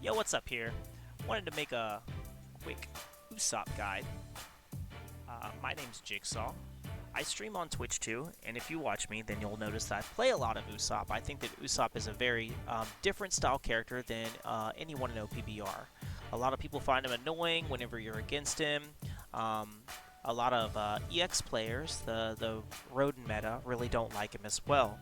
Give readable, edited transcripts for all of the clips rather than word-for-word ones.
Yo, what's up here? Wanted to make a quick Ussop guide. My name's Jigsaw. I stream on Twitch too, and if you watch me, then you'll notice that I play a lot of Ussop. I think that Ussop is a very different style character than anyone in OPBR. A lot of people find him annoying whenever you're against him. A lot of EX players, the Rodin meta, really don't like him as well.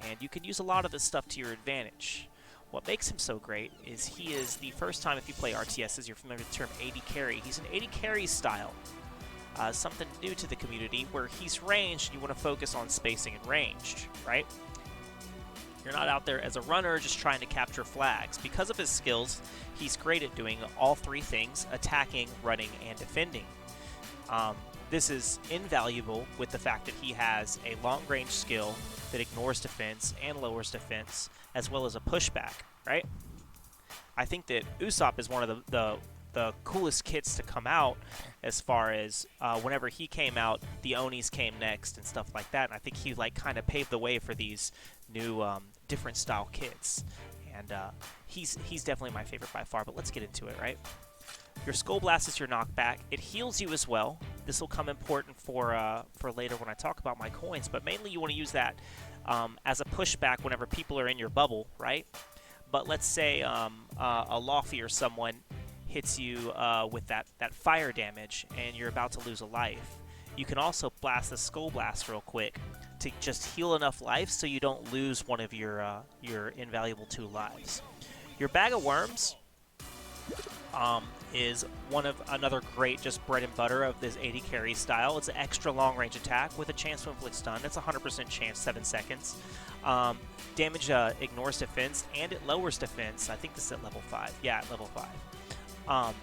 And you can use a lot of this stuff to your advantage. What makes him so great is he is the first time, if you play RTSs, you're familiar with the term AD carry. He's an AD carry style. Something new to the community where he's ranged and you want to focus on spacing and ranged, right? You're not out there as a runner just trying to capture flags. Because of his skills, he's great at doing all three things: attacking, running, and defending. This is invaluable with the fact that he has a long-range skill that ignores defense and lowers defense, as well as a pushback, right? I think that Ussop is one of the coolest kits to come out, as far as whenever he came out, the Onis came next and stuff like that, and I think he kind of paved the way for these new different style kits, and he's definitely my favorite by far. But let's get into it, right? Your Skull Blast is your knockback. It heals you as well. This will come important for later when I talk about my coins, but mainly you want to use that as a pushback whenever people are in your bubble, right? But let's say a Lofty or someone hits you with that fire damage and you're about to lose a life. You can also blast the Skull Blast real quick to just heal enough life so you don't lose one of your invaluable 2 lives. Your Bag of Worms is another great just bread and butter of this AD carry style. It's an extra long range attack with a chance to inflict stun. That's a 100% chance, 7 seconds. Damage ignores defense and it lowers defense. I think this is at level 5. Yeah, at level 5.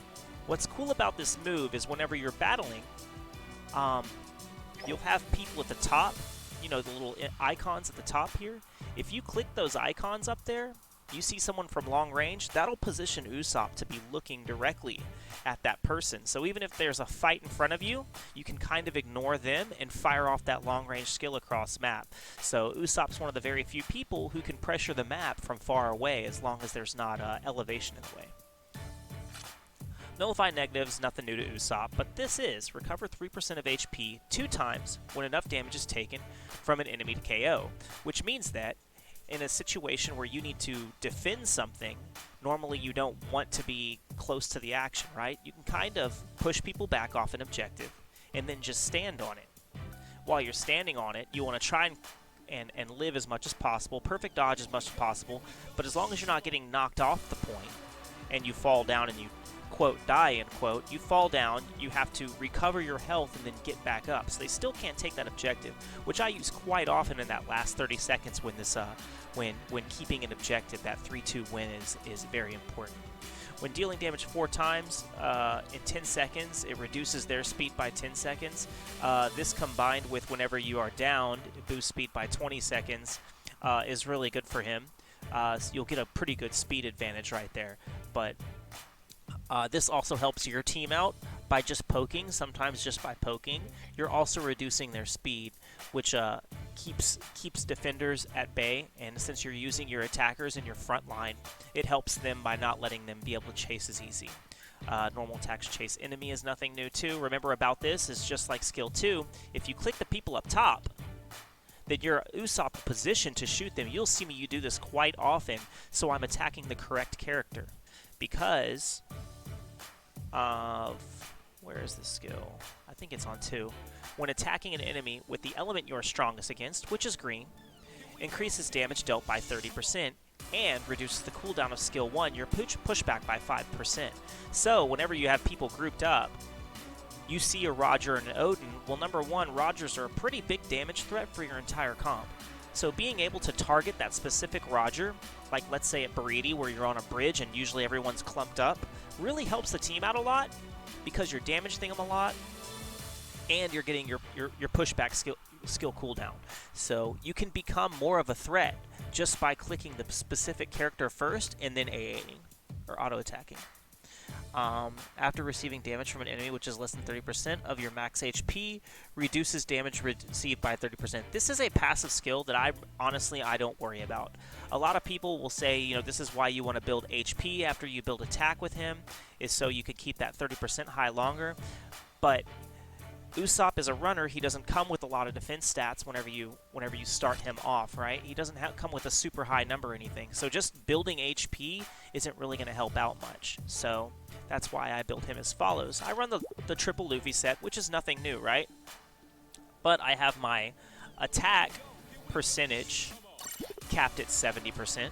What's cool about this move is whenever you're battling, you'll have people at the top, you know, the little icons at the top here. If you click those icons up there, you see someone from long range, that'll position Ussop to be looking directly at that person. So even if there's a fight in front of you, you can kind of ignore them and fire off that long range skill across map. So Ussop's one of the very few people who can pressure the map from far away as long as there's not elevation in the way. Nullify negatives, nothing new to Ussop, but this is recover 3% of HP 2 times when enough damage is taken from an enemy to KO, which means that in a situation where you need to defend something, normally you don't want to be close to the action, right? You can kind of push people back off an objective and then just stand on it. While you're standing on it, you want to try and live as much as possible, perfect dodge as much as possible, but as long as you're not getting knocked off the point and you fall down and you quote die, end quote, you fall down, you have to recover your health and then get back up. So they still can't take that objective, which I use quite often in that last 30 seconds when this when keeping an objective. That 3-2 win is very important. When dealing damage 4 times in 10 seconds, it reduces their speed by 10 seconds. This combined with whenever you are downed, it boosts speed by 20 seconds, is really good for him. So you'll get a pretty good speed advantage right there. But this also helps your team out by just poking. Sometimes just by poking, you're also reducing their speed, which keeps defenders at bay. And since you're using your attackers in your front line, it helps them by not letting them be able to chase as easy. Normal attacks chase enemy is nothing new too. Remember about this is just like skill 2. If you click the people up top, then you're Ussop position to shoot them. You'll see me do this quite often, so I'm attacking the correct character. Because of, where is the skill? I think it's on 2. When attacking an enemy with the element you're strongest against, which is green, increases damage dealt by 30% and reduces the cooldown of skill 1, your pushback by 5%. So whenever you have people grouped up, you see a Roger and an Odin. Well, number 1, Rogers are a pretty big damage threat for your entire comp. So being able to target that specific Roger, like let's say at Baridi where you're on a bridge and usually everyone's clumped up, really helps the team out a lot because you're damaging them a lot and you're getting your pushback skill cooldown. So you can become more of a threat just by clicking the specific character first and then AAing or auto attacking. After receiving damage from an enemy which is less than 30% of your max HP, reduces damage received by 30%. This is a passive skill that I don't worry about. A lot of people will say, you know, this is why you want to build HP after you build attack with him, is so you can keep that 30% high longer. But Ussop is a runner. He doesn't come with a lot of defense stats whenever you start him off, right? He doesn't come with a super high number or anything. So just building HP isn't really going to help out much. So that's why I built him as follows. I run the triple Luffy set, which is nothing new, right? But I have my attack percentage capped at 70%.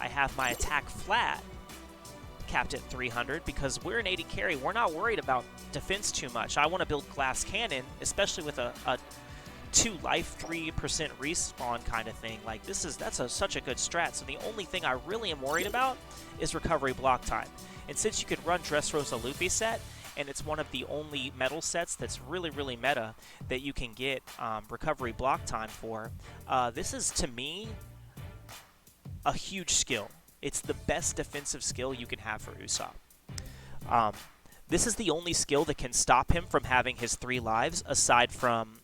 I have my attack flat capped at 300 because we're an 80 carry. We're not worried about defense too much. I want to build glass cannon, especially with a 2 life, 3% respawn kind of thing. Like that's such a good strat. So the only thing I really am worried about is recovery block time. And since you could run Dressrosa Luffy set, and it's one of the only metal sets that's really, really meta that you can get recovery block time for, this is, to me, a huge skill. It's the best defensive skill you can have for Ussop. This is the only skill that can stop him from having his 3 lives, aside from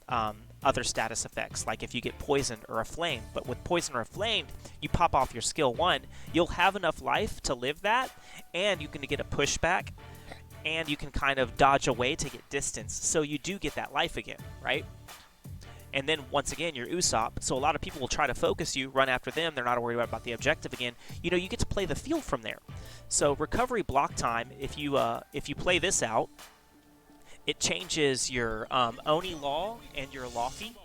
other status effects, like if you get poisoned or aflamed. But with poison or aflamed, you pop off your skill 1, you'll have enough life to live that, and you can get a pushback, and you can kind of dodge away to get distance, so you do get that life again, right? And then, once again, you're Ussop, so a lot of people will try to focus you, run after them, they're not worried about the objective again. You know, you get to play the field from there. So, recovery block time, if you play this out, it changes your Oni Law and your Laufey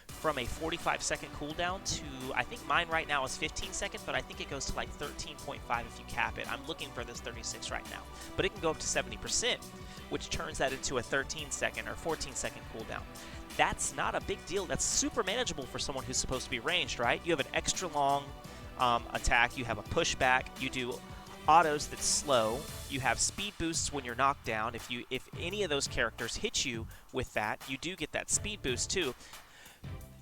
from a 45-second cooldown to, I think mine right now is 15 seconds, but I think it goes to like 13.5 if you cap it. I'm looking for this 36 right now. But it can go up to 70%, which turns that into a 13-second or 14-second cooldown. That's not a big deal. That's super manageable for someone who's supposed to be ranged, right? You have an extra long attack. You have a pushback. You do autos that's slow. You have speed boosts when you're knocked down. If any of those characters hit you with that, you do get that speed boost too.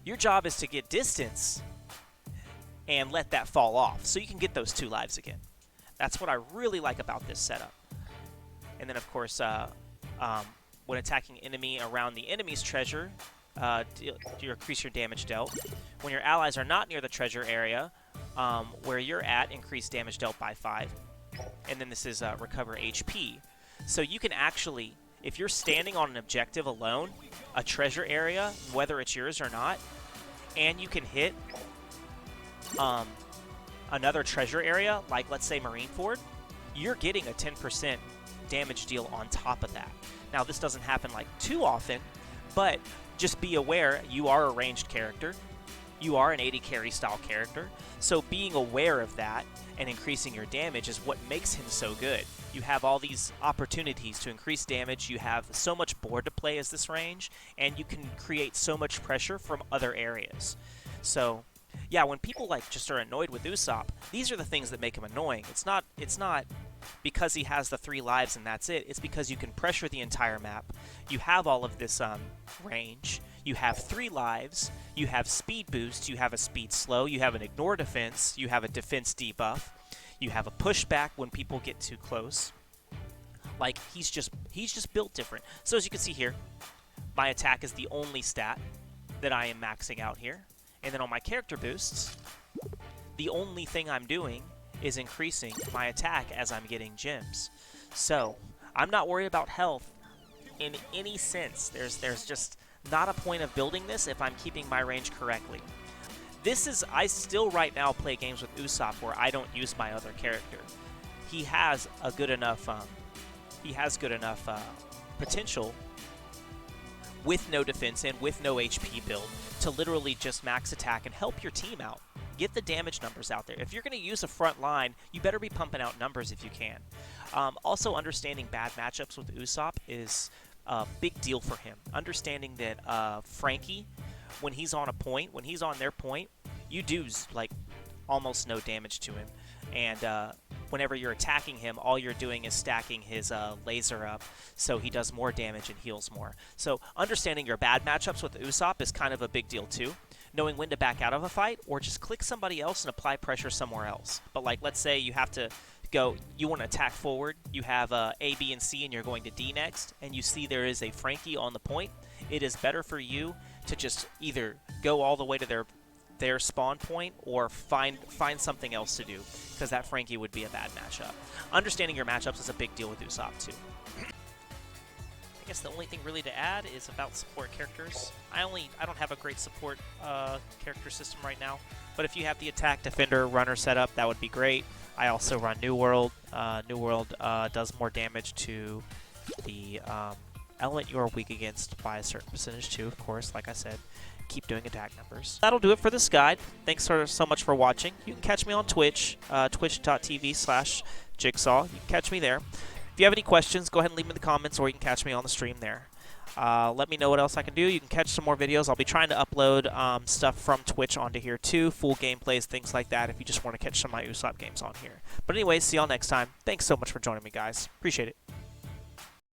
Your job is to get distance and let that fall off, so you can get those 2 lives again. That's what I really like about this setup. And then, of course, when attacking enemy around the enemy's treasure, you increase your damage dealt. When your allies are not near the treasure area, where you're at, increase damage dealt by 5. And then this is recover HP. So you can actually, if you're standing on an objective alone, a treasure area, whether it's yours or not, and you can hit another treasure area, like let's say Marineford, you're getting a 10% damage deal on top of that. Now, this doesn't happen like too often, but just be aware you are a ranged character. You are an 80 carry style character, so being aware of that and increasing your damage is what makes him so good. You have all these opportunities to increase damage, you have so much board to play as this range, and you can create so much pressure from other areas. So, yeah, when people like just are annoyed with Ussop, these are the things that make him annoying. It's not because he has the 3 lives and that's it. It's because you can pressure the entire map. You have all of this range. You have 3 lives. You have speed boost. You have a speed slow. You have an ignore defense. You have a defense debuff. You have a pushback when people get too close. Like, he's just built different. So as you can see here, my attack is the only stat that I am maxing out here. And then on my character boosts, the only thing I'm doing is increasing my attack as I'm getting gems. So I'm not worried about health in any sense. There's just not a point of building this if I'm keeping my range correctly. I still right now play games with Ussop where I don't use my other character. He has a good enough potential with no defense and with no HP build to literally just max attack and help your team out. Get the damage numbers out there. If you're going to use a front line, you better be pumping out numbers if you can. Also, understanding bad matchups with Ussop is a big deal for him. Understanding that Frankie, when he's on their point, you do like almost no damage to him. And whenever you're attacking him, all you're doing is stacking his laser up so he does more damage and heals more. So understanding your bad matchups with Ussop is kind of a big deal too. Knowing when to back out of a fight or just click somebody else and apply pressure somewhere else. But like, let's say you have to you want to attack forward, you have A, B, and C, and you're going to D next, and you see there is a Frankie on the point, it is better for you to just either go all the way to their spawn point or find something else to do, because that Frankie would be a bad matchup. Understanding your matchups is a big deal with Ussop too. I guess the only thing really to add is about support characters. I don't have a great support character system right now, but if you have the attack, defender, runner setup, that would be great. I also run New World. New World does more damage to the element you are weak against by a certain percentage too, of course, like I said. Keep doing attack numbers. That'll do it for this guide. Thanks so much for watching. You can catch me on Twitch, twitch.tv/Jigsaw. You can catch me there. If you have any questions, go ahead and leave them in the comments, or you can catch me on the stream there. Let me know what else I can do. You can catch some more videos. I'll be trying to upload stuff from Twitch onto here too, full gameplays, things like that, if you just want to catch some of my Ussop games on here. But anyways, see y'all next time. Thanks so much for joining me, guys. Appreciate it.